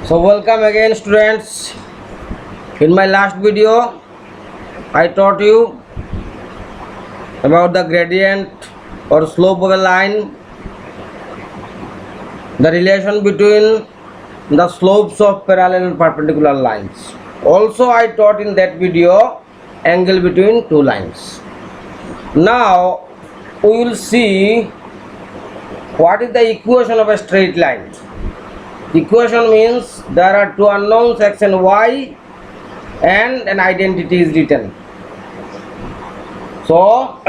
So welcome again students. In my last video I taught you about the gradient or slope of a line, the relation between the slopes of parallel and perpendicular lines. Also I taught in that video angle between two lines. Now we will see what is the equation of a straight line. Equation means there are two unknowns x and y and an identity is written. So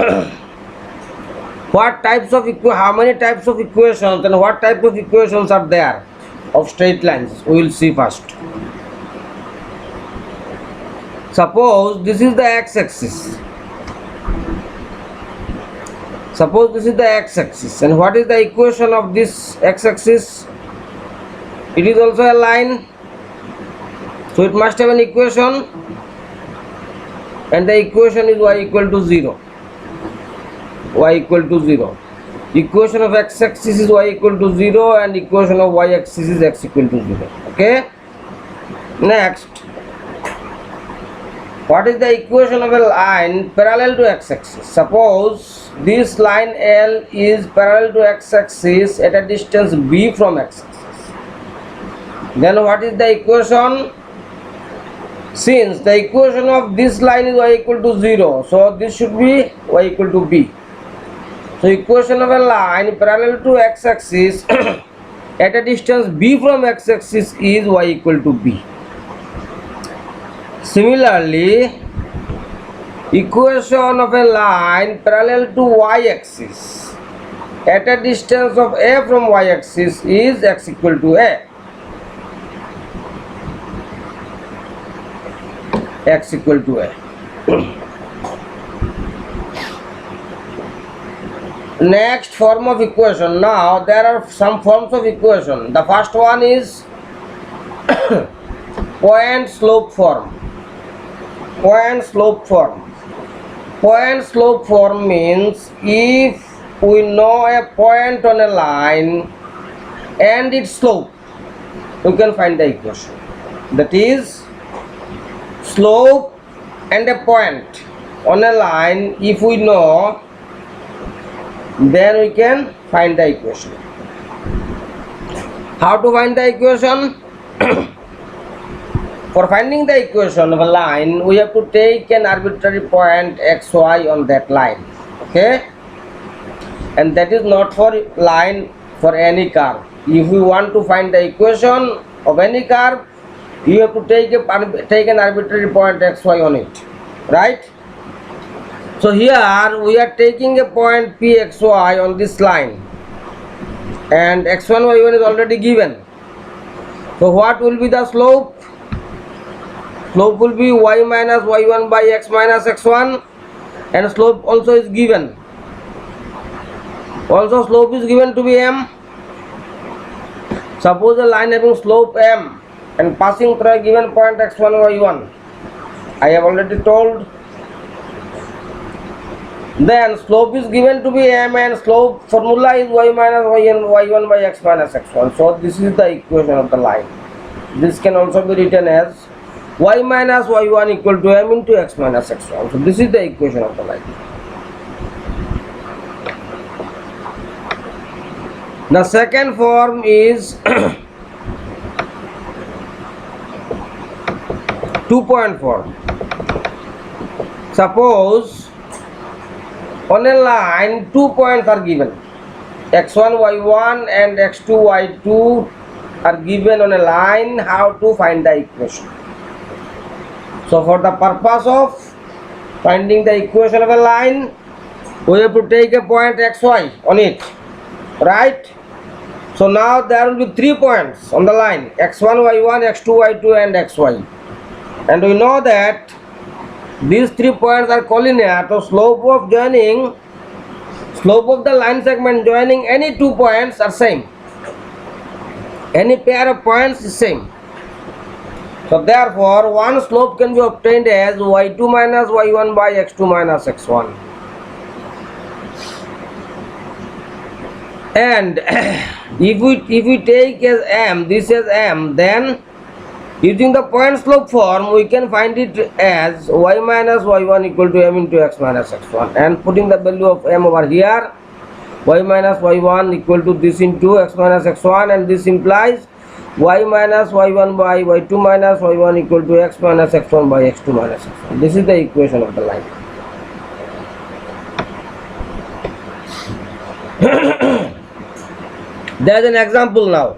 how many types of equations and what type of equations are there of straight lines we will see first. Suppose this is the x-axis. Suppose this is the x-axis, and what is the equation of this x-axis? It is also a line, so it must have an equation, and the equation is y equal to 0. Y equal to 0. Equation of x-axis is y equal to 0 and equation of y-axis is x equal to 0. Okay. Next, what is the equation of a line parallel to x-axis? Suppose this line L is parallel to x-axis at a distance b from x-axis. Then what is the equation? Since the equation of this line is y equal to 0, so this should be y equal to b. So equation of a line parallel to x-axis at a distance b from x-axis is y equal to b. Similarly, equation of a line parallel to y-axis at a distance of a from y-axis is x equal to a. X equal to a. Next form of equation. Now there are some forms of equation. The first one is point slope form. Point slope form. Point slope form means if we know a point on a line and its slope, we can find the equation. That is, slope and a point on a line, if we know, then we can find the equation. How to find the equation? For finding the equation of a line, we have to take an arbitrary point xy on that line. Okay, and that is not for line, for any curve. If we want to find the equation of any curve, you have to take an arbitrary point xy on it, right? So here we are taking a point pxy on this line, and x1 y1 is already given. So what will be the slope? Slope will be y minus y1 by x minus x1, and slope also is given. Also slope is given to be m. Suppose a line having slope m and passing through a given point x1 y1, I have already told. Then slope is given to be m and slope formula is y minus y1 by x minus x1. So this is the equation of the line. This can also be written as y minus y1 equal to m into x minus x1. So this is the equation of the line. The second form is 2-point form. Suppose on a line 2 points are given, x1 y1 and x2 y2 are given on a line. How to find the equation? So for the purpose of finding the equation of a line, we have to take a point xy on it, right? So now there will be 3 points on the line, x1 y1 x2 y2 and xy, and we know that these 3 points are collinear. So slope of the line segment joining any 2 points are same. Any pair of points is same. So therefore one slope can be obtained as y2 minus y1 by x2 minus x1. And if we take as m, this as m, then Using the point slope form, we can find it as y minus y1 equal to m into x minus x1, and putting the value of m over here, y minus y1 equal to this into x minus x1, and this implies y minus y1 by y2 minus y1 equal to x minus x1 by x2 minus x1. This is the equation of the line. There is an example now.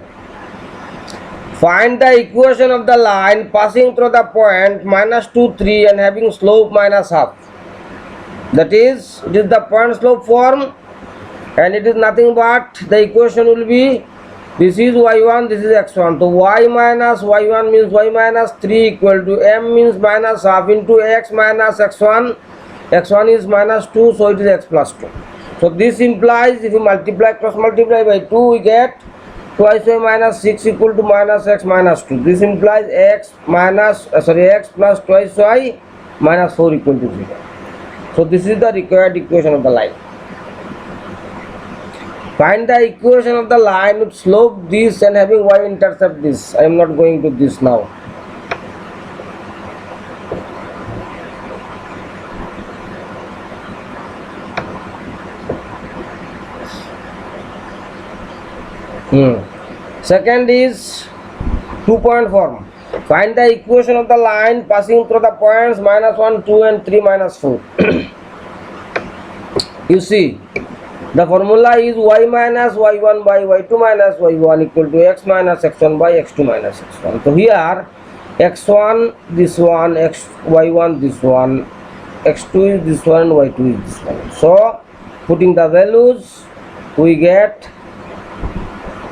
Find the equation of the line passing through the point minus 2, 3 and having slope minus half. That is, it is the point slope form, and it is nothing but the equation will be, this is y1, this is x1. So y minus y1 means y minus 3 equal to m means minus half into x minus x1. x1 is minus 2, so it is x plus 2. So this implies, if you multiply, cross multiply by 2, we get twice y minus 6 equal to minus x minus 2. This implies x minus x plus twice y minus 4 equal to 0. So this is the required equation of the line. Find the equation of the line with slope this and having y intercept this. I am not going to this now. Second is 2-point form. Find the equation of the line passing through the points minus 1, 2 and 3 minus 4. You see, the formula is y minus y1 by y2 minus y1 equal to x minus x1 by x2 minus x1. So here x1 this one, y1 this one, x2 is this one, and y2 is this one. So putting the values, we get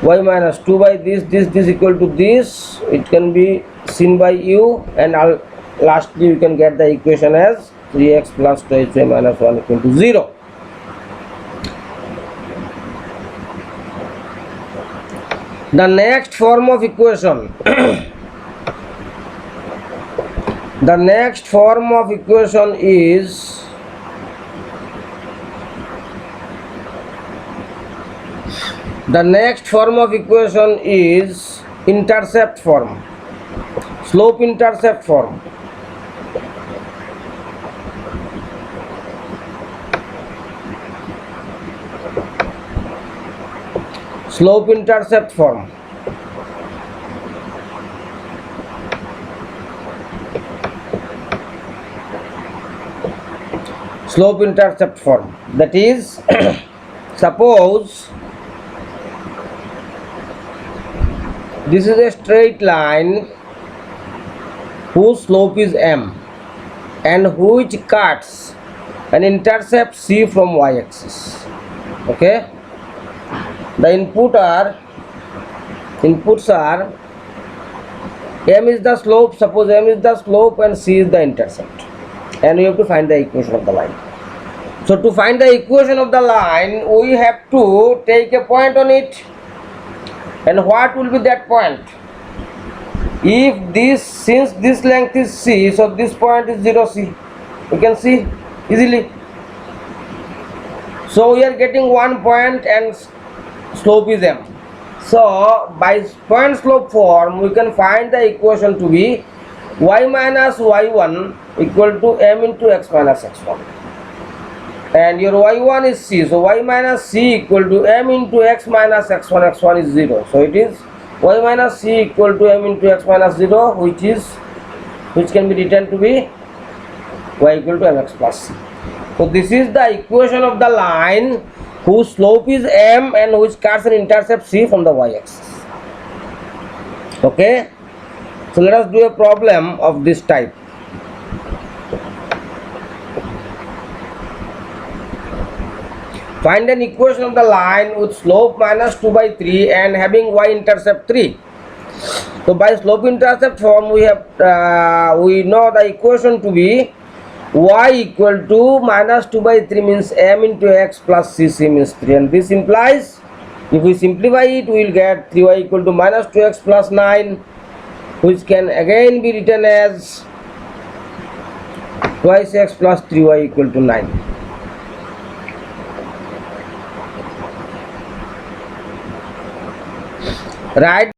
y minus 2 by this equal to this. It can be seen by you, and lastly you can get the equation as 3x plus 2y minus 1 equal to 0. The next form of equation the next form of equation is intercept form, slope intercept form. Slope intercept form. Slope intercept form. That is, suppose this is a straight line whose slope is m and which cuts and intercepts c from y-axis. Okay. The inputs are m is the slope, suppose m is the slope and c is the intercept, and we have to find the equation of the line. So to find the equation of the line, we have to take a point on it. And what will be that point? If this, since this length is c, so this point is 0, c. You can see easily. So we are getting one point and slope is m. So by point slope form, we can find the equation to be y minus y1 equal to m into x minus x1. And your y1 is c, so y minus c equal to m into x minus x1. x1 is 0, so it is y minus c equal to m into x minus 0, which can be written to be y equal to mx plus c. So this is the equation of the line whose slope is m and which cuts and intercepts c from the y-axis. Okay, so let us do a problem of this type. Find an equation of the line with slope minus 2 by 3 and having y-intercept 3. So by slope intercept form, we know the equation to be y equal to minus 2 by 3 means m into x plus c means 3, and this implies, if we simplify it, we will get 3y equal to minus 2x plus 9, which can again be written as twice x plus 3y equal to 9. Right.